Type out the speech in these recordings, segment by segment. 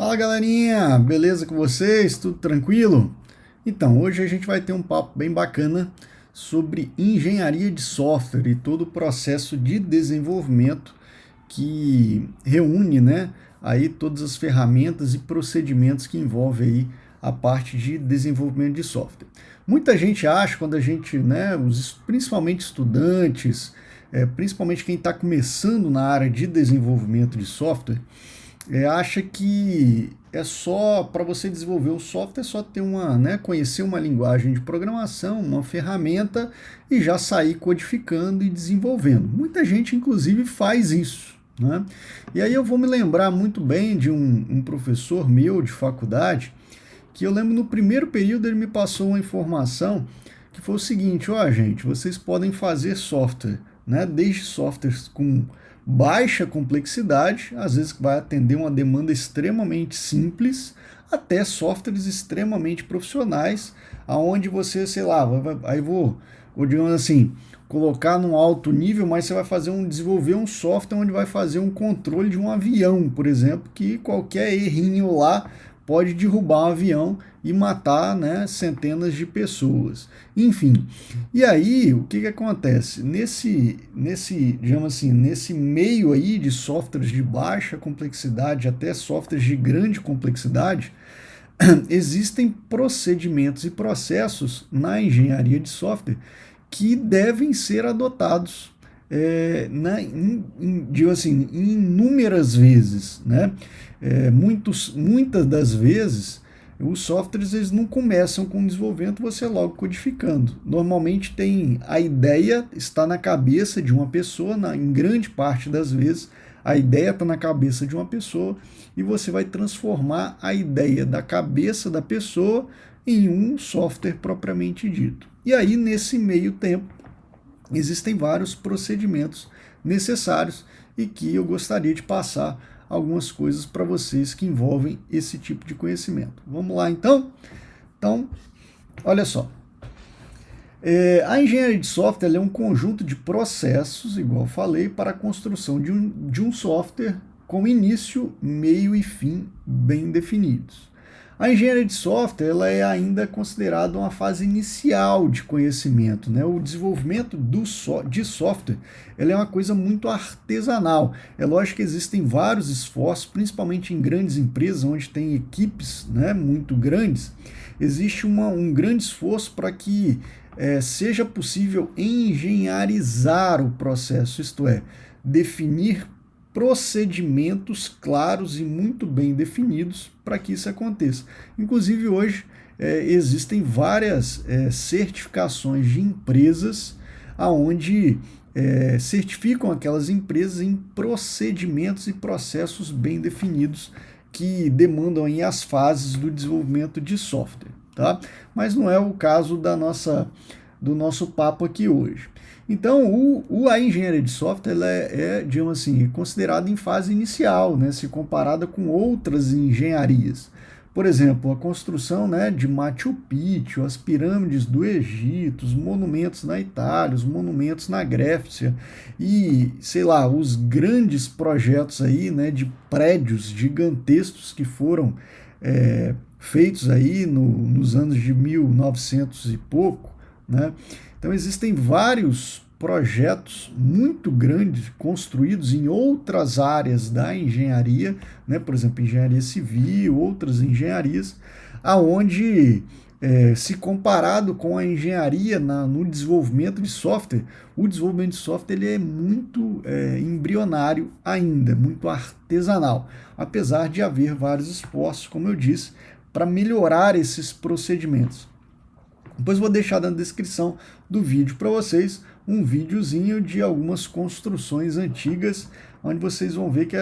Fala galerinha, beleza com vocês? Tudo tranquilo? Então, hoje a gente vai ter um papo bem bacana sobre engenharia de software e todo o processo de desenvolvimento que reúne, né, aí todas as ferramentas e procedimentos que envolvem aí a parte de desenvolvimento de software. Muita gente acha, quando a gente, né, principalmente estudantes, principalmente quem está começando na área de desenvolvimento de software, acha que é só para você desenvolver o software, é só ter uma, né, conhecer uma linguagem de programação, uma ferramenta e já sair codificando e desenvolvendo. Muita gente, inclusive, faz isso, né? E aí eu vou me lembrar muito bem de um professor meu de faculdade, que eu lembro no primeiro período ele me passou uma informação que foi o seguinte: ó, gente, vocês podem fazer software, né, desde softwares com baixa complexidade, às vezes que vai atender uma demanda extremamente simples, até softwares extremamente profissionais, aonde você, sei lá, aí vou digamos assim, colocar num alto nível, mas você vai desenvolver um software onde vai fazer um controle de um avião, por exemplo, que qualquer errinho lá pode derrubar um avião e matar, né, centenas de pessoas. Enfim, e aí o que acontece? Digamos assim, nesse meio aí de softwares de baixa complexidade até softwares de grande complexidade, existem procedimentos e processos na engenharia de software que devem ser adotados digo assim, inúmeras vezes, né? Muitas das vezes os softwares eles não começam com o desenvolvimento, você logo codificando. Normalmente a ideia está na cabeça de uma pessoa, em grande parte das vezes a ideia está na cabeça de uma pessoa e você vai transformar a ideia da cabeça da pessoa em um software propriamente dito. E aí, nesse meio tempo, existem vários procedimentos necessários e que eu gostaria de passar algumas coisas para vocês que envolvem esse tipo de conhecimento. Vamos lá então? Então, olha só. A engenharia de software é um conjunto de processos, igual eu falei, para a construção de um software com início, meio e fim bem definidos. A engenharia de software ela é ainda considerada uma fase inicial de conhecimento, né? O desenvolvimento de software ela é uma coisa muito artesanal. É lógico que existem vários esforços, principalmente em grandes empresas, onde tem equipes, né, muito grandes. Existe um grande esforço para que seja possível engenharizar o processo, isto é, definir procedimentos claros e muito bem definidos para que isso aconteça. Inclusive, hoje existem várias certificações de empresas aonde certificam aquelas empresas em procedimentos e processos bem definidos que demandam aí as fases do desenvolvimento de software, tá? Mas não é o caso do nosso papo aqui hoje. Então, a engenharia de software ela digamos assim, considerada em fase inicial, né, se comparada com outras engenharias. Por exemplo, a construção, né, de Machu Picchu, as pirâmides do Egito, os monumentos na Itália, os monumentos na Grécia e, sei lá, os grandes projetos aí, né, de prédios gigantescos que foram feitos aí nos anos de 1900 e pouco, né? Então existem vários projetos muito grandes construídos em outras áreas da engenharia, né? Por exemplo, engenharia civil, outras engenharias, aonde se comparado com a engenharia no desenvolvimento de software, o desenvolvimento de software ele é muito embrionário ainda, muito artesanal, apesar de haver vários esforços, como eu disse, para melhorar esses procedimentos. Depois vou deixar na descrição do vídeo para vocês um videozinho de algumas construções antigas, onde vocês vão ver que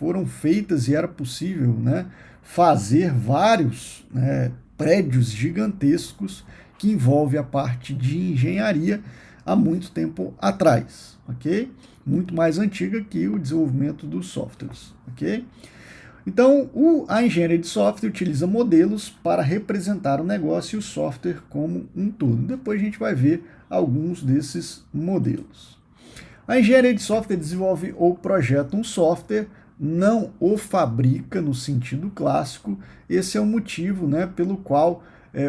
foram feitas e era possível, né, fazer vários, né, prédios gigantescos que envolve a parte de engenharia há muito tempo atrás, ok? Muito mais antiga que o desenvolvimento dos softwares, ok? Então, a engenharia de software utiliza modelos para representar o negócio e o software como um todo. Depois a gente vai ver alguns desses modelos. A engenharia de software desenvolve ou projeta um software não o fabrica no sentido clássico. Esse é o motivo, né, pelo qual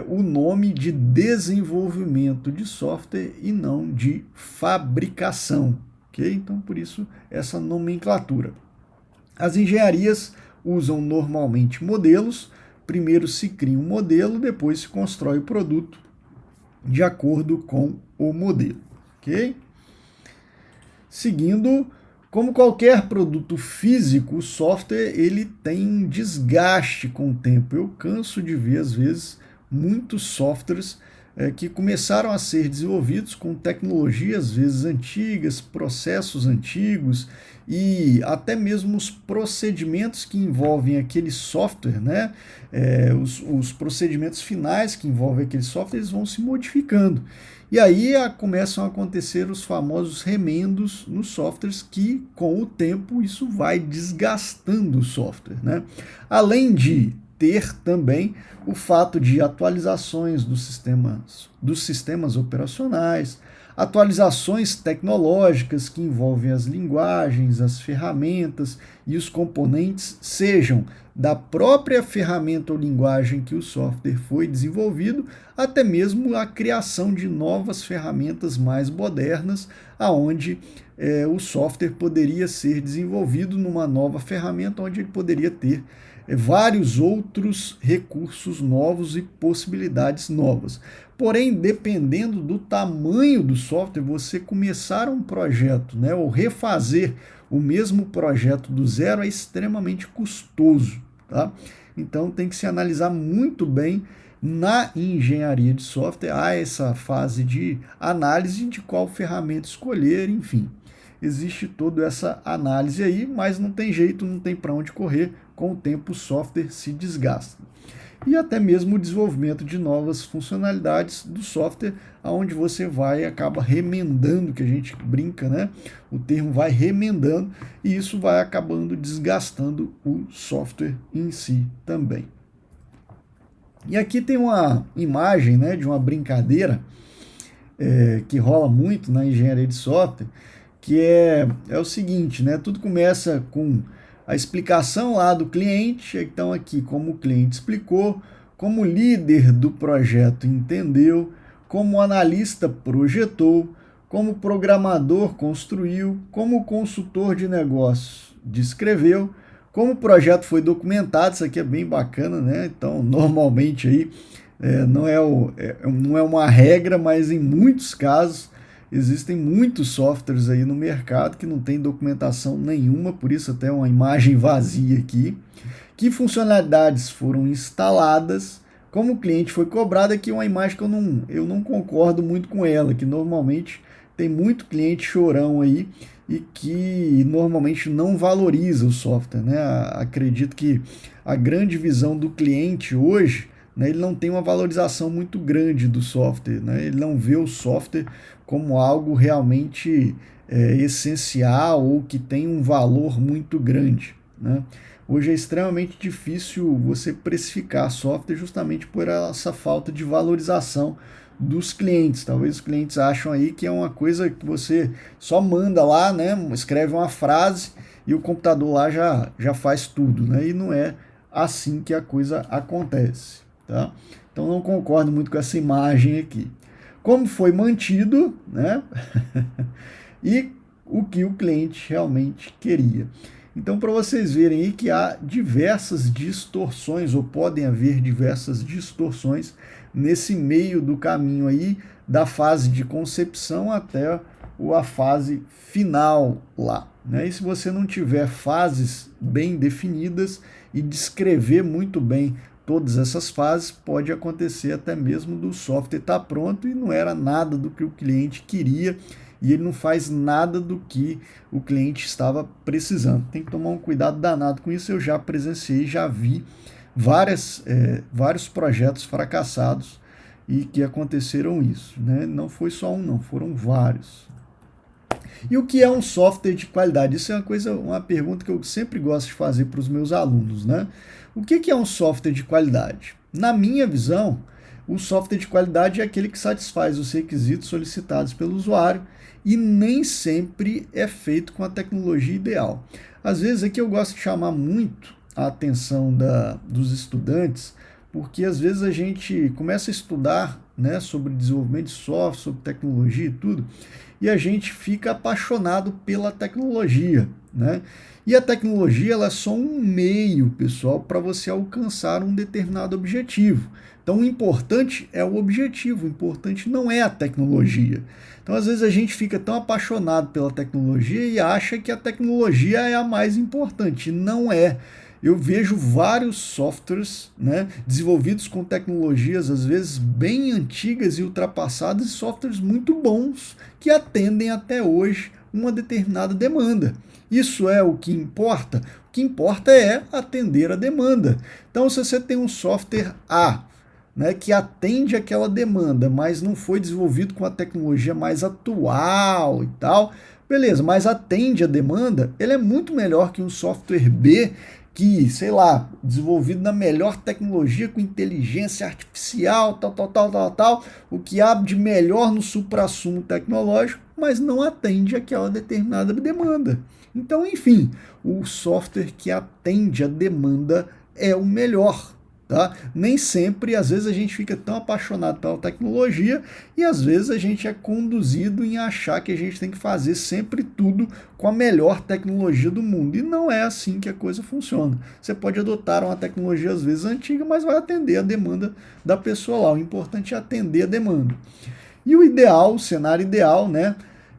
o nome de desenvolvimento de software e não de fabricação. Ok? Então, por isso, essa nomenclatura. As engenharias usam normalmente modelos. Primeiro se cria um modelo, depois se constrói o produto de acordo com o modelo. Ok? Seguindo, como qualquer produto físico, o software ele tem desgaste com o tempo. Eu canso de ver, às vezes, muitos softwares que começaram a ser desenvolvidos com tecnologias, às vezes, antigas, processos antigos, e até mesmo os procedimentos que envolvem aquele software, né? Os procedimentos finais que envolvem aquele software, eles vão se modificando. E aí começam a acontecer os famosos remendos nos softwares que, com o tempo, isso vai desgastando o software, né? Além de ter também o fato de atualizações dos sistemas operacionais, atualizações tecnológicas que envolvem as linguagens, as ferramentas e os componentes, sejam da própria ferramenta ou linguagem que o software foi desenvolvido, até mesmo a criação de novas ferramentas mais modernas, aonde o software poderia ser desenvolvido numa nova ferramenta, onde ele poderia ter vários outros recursos novos e possibilidades novas. Porém, dependendo do tamanho do software, você começar um projeto, né, ou refazer o mesmo projeto do zero é extremamente custoso. Tá? Então, tem que se analisar muito bem na engenharia de software. Há essa fase de análise de qual ferramenta escolher, enfim. Existe toda essa análise aí, mas não tem jeito, não tem para onde correr. Com o tempo, o software se desgasta. E até mesmo o desenvolvimento de novas funcionalidades do software, onde você acaba remendando, que a gente brinca, né? O termo vai remendando, e isso vai acabando desgastando o software em si também. E aqui tem uma imagem, né, de uma brincadeira que rola muito na engenharia de software, que é o seguinte, né? Tudo começa com a explicação lá do cliente. Então aqui, como o cliente explicou, como o líder do projeto entendeu, como o analista projetou, como o programador construiu, como o consultor de negócios descreveu, como o projeto foi documentado. Isso aqui é bem bacana, né? Então, normalmente aí não é uma regra, mas em muitos casos existem muitos softwares aí no mercado que não tem documentação nenhuma, por isso até uma imagem vazia aqui. Que funcionalidades foram instaladas, como o cliente foi cobrado. Aqui é uma imagem que eu não concordo muito com ela, que normalmente tem muito cliente chorão aí e que normalmente não valoriza o software, né? Acredito que a grande visão do cliente hoje, né, ele não tem uma valorização muito grande do software, né? Ele não vê o software como algo realmente essencial ou que tem um valor muito grande, né? Hoje é extremamente difícil você precificar software justamente por essa falta de valorização dos clientes. Talvez os clientes acham aí que é uma coisa que você só manda lá, né, escreve uma frase e o computador lá já faz tudo, né? E não é assim que a coisa acontece, tá? Então não concordo muito com essa imagem aqui. Como foi mantido, né? E o que o cliente realmente queria. Então, para vocês verem aí que há diversas distorções, ou podem haver diversas distorções nesse meio do caminho aí, da fase de concepção até a fase final lá, né? E se você não tiver fases bem definidas e descrever muito bem todas essas fases, pode acontecer até mesmo do software estar pronto e não era nada do que o cliente queria, e ele não faz nada do que o cliente estava precisando. Tem que tomar um cuidado danado com isso. Eu já presenciei, já vi vários projetos fracassados e que aconteceram isso, né? Não foi só um, não, foram vários. E o que é um software de qualidade? Isso é uma pergunta que eu sempre gosto de fazer para os meus alunos, né? O que é um software de qualidade? Na minha visão, O software de qualidade é aquele que satisfaz os requisitos solicitados pelo usuário e nem sempre é feito com a tecnologia ideal. Às vezes aqui eu gosto de chamar muito a atenção dos estudantes, porque às vezes a gente começa a estudar, né, sobre desenvolvimento de software, sobre tecnologia e tudo, e a gente fica apaixonado pela tecnologia, né? E a tecnologia ela é só um meio, pessoal, para você alcançar um determinado objetivo. Então, o importante é o objetivo, o importante não é a tecnologia. Então, às vezes, a gente fica tão apaixonado pela tecnologia e acha que a tecnologia é a mais importante. Não é. Eu vejo vários softwares, né, desenvolvidos com tecnologias, às vezes, bem antigas e ultrapassadas, e softwares muito bons que atendem até hoje uma determinada demanda. Isso é o que importa? O que importa é atender a demanda. Então, se você tem um software A, né, que atende aquela demanda, mas não foi desenvolvido com a tecnologia mais atual e tal, beleza, mas atende a demanda, ele é muito melhor que um software B que, sei lá, desenvolvido na melhor tecnologia, com inteligência artificial, tal, o que há de melhor no suprassumo tecnológico, mas não atende aquela determinada demanda. Então, enfim, o software que atende a demanda é o melhor. Tá? Nem sempre, às vezes a gente fica tão apaixonado pela tecnologia e às vezes a gente é conduzido em achar que a gente tem que fazer sempre tudo com a melhor tecnologia do mundo. E não é assim que a coisa funciona. Você pode adotar uma tecnologia às vezes antiga, mas vai atender a demanda da pessoa lá. O importante é atender a demanda. E o ideal, o cenário ideal, né?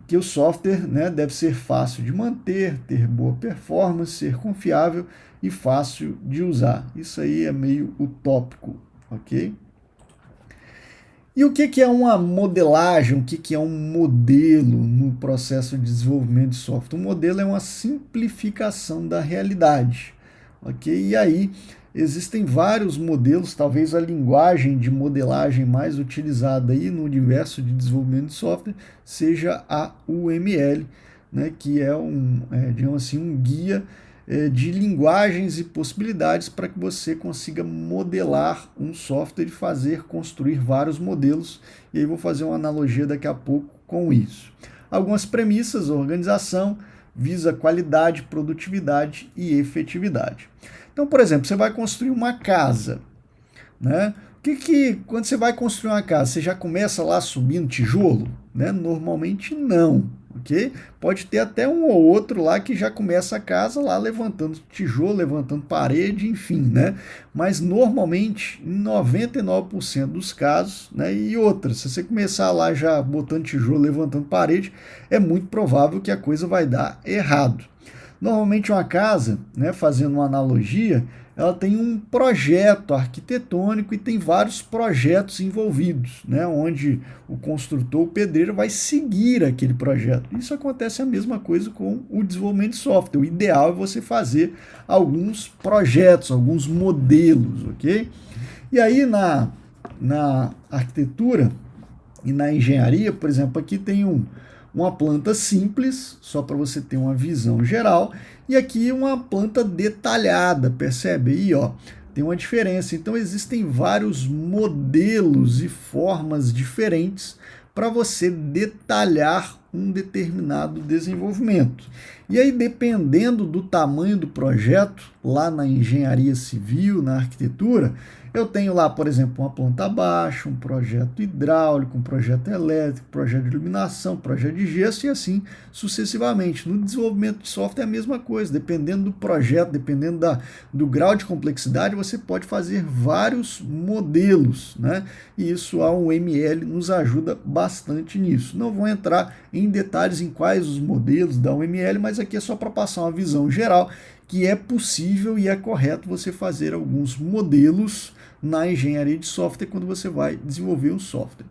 Que o software, né, deve ser fácil de manter, ter boa performance, ser confiável e fácil de usar. Isso aí é meio utópico, ok? E o que é uma modelagem, o que é um modelo no processo de desenvolvimento de software? Um modelo é uma simplificação da realidade, ok? E aí existem vários modelos, talvez a linguagem de modelagem mais utilizada aí no universo de desenvolvimento de software seja a UML, né, que é digamos assim, um guia de linguagens e possibilidades para que você consiga modelar um software e construir vários modelos. E aí vou fazer uma analogia daqui a pouco com isso. Algumas premissas: organização, visa qualidade, produtividade e efetividade. Então, por exemplo, você vai construir uma casa, né? Quando você vai construir uma casa, você já começa lá subindo tijolo? Né? Normalmente não, ok? Pode ter até um ou outro lá que já começa a casa lá levantando tijolo, levantando parede, enfim, né? Mas normalmente, em 99% dos casos, né? E outra, se você começar lá já botando tijolo, levantando parede, é muito provável que a coisa vai dar errado. Normalmente uma casa, né, fazendo uma analogia, ela tem um projeto arquitetônico e tem vários projetos envolvidos, né, onde o construtor, o pedreiro, vai seguir aquele projeto. Isso acontece a mesma coisa com o desenvolvimento de software. O ideal é você fazer alguns projetos, alguns modelos, ok? E aí na arquitetura e na engenharia, por exemplo, aqui tem uma planta simples, só para você ter uma visão geral, e aqui uma planta detalhada, percebe aí, ó? Tem uma diferença. Então existem vários modelos e formas diferentes para você detalhar um determinado desenvolvimento. E aí, dependendo do tamanho do projeto, lá na engenharia civil, na arquitetura, eu tenho lá, por exemplo, uma planta baixa, um projeto hidráulico, um projeto elétrico, projeto de iluminação, projeto de gesso e assim sucessivamente. No desenvolvimento de software é a mesma coisa, dependendo do projeto, dependendo do grau de complexidade, você pode fazer vários modelos, né? E isso a UML nos ajuda bastante nisso. Não vou entrar em detalhes em quais os modelos da UML, mas aqui é só para passar uma visão geral que é possível e é correto você fazer alguns modelos na engenharia de software quando você vai desenvolver um software.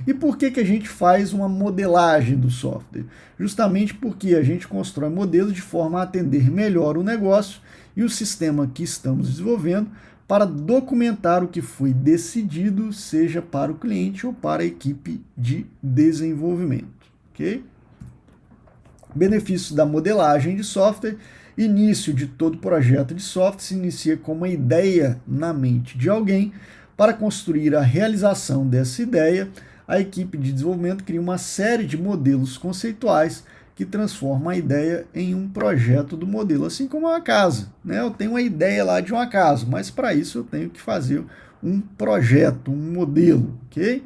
E por que a gente faz uma modelagem do software? Justamente porque a gente constrói modelos de forma a atender melhor o negócio e o sistema que estamos desenvolvendo para documentar o que foi decidido, seja para o cliente ou para a equipe de desenvolvimento. Ok? Benefícios da modelagem de software. Início de todo projeto de software se inicia com uma ideia na mente de alguém, Para construir a realização dessa ideia, a equipe de desenvolvimento cria uma série de modelos conceituais que transformam a ideia em um projeto do modelo, assim como uma casa, né? Eu tenho uma ideia lá de uma casa, mas para isso eu tenho que fazer um projeto, um modelo, ok?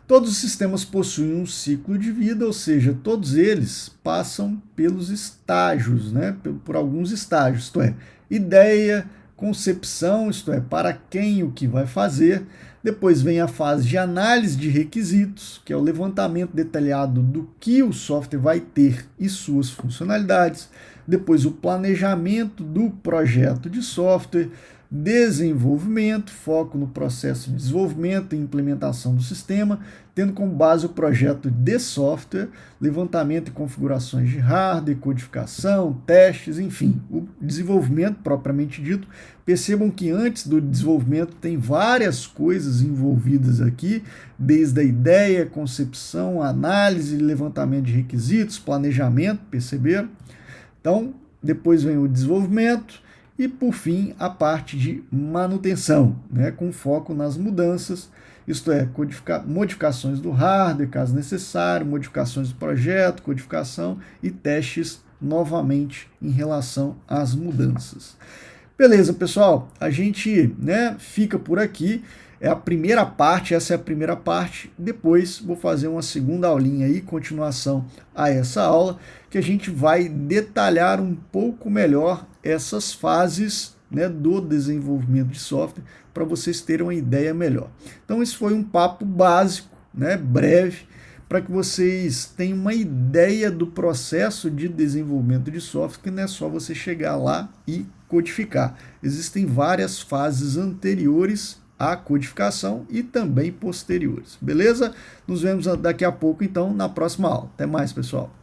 Todos os sistemas possuem um ciclo de vida, ou seja, todos eles passam pelos estágios, né? Por alguns estágios, isto é, ideia, concepção, isto é, para quem o que vai fazer. Depois vem a fase de análise de requisitos, que é o levantamento detalhado do que o software vai ter e suas funcionalidades. Depois o planejamento do projeto de software, desenvolvimento, foco no processo de desenvolvimento e implementação do sistema, tendo como base o projeto de software, levantamento e configurações de hardware, codificação, testes, enfim, o desenvolvimento propriamente dito. Percebam que antes do desenvolvimento tem várias coisas envolvidas aqui, desde a ideia, concepção, análise, levantamento de requisitos, planejamento, perceberam? Então, depois vem o desenvolvimento, e, por fim, a parte de manutenção, né, com foco nas mudanças, isto é, modificações do hardware, caso necessário, modificações do projeto, codificação e testes novamente em relação às mudanças. Beleza, pessoal? A gente, né, fica por aqui. É a primeira parte, essa é a primeira parte. Depois vou fazer uma segunda aulinha aí, continuação a essa aula, que a gente vai detalhar um pouco melhor essas fases, né, do desenvolvimento de software, para vocês terem uma ideia melhor. Então, esse foi um papo básico, né, breve, para que vocês tenham uma ideia do processo de desenvolvimento de software, que não é só você chegar lá e codificar. Existem várias fases anteriores à codificação e também posteriores. Beleza? Nos vemos daqui a pouco, então, na próxima aula. Até mais, pessoal.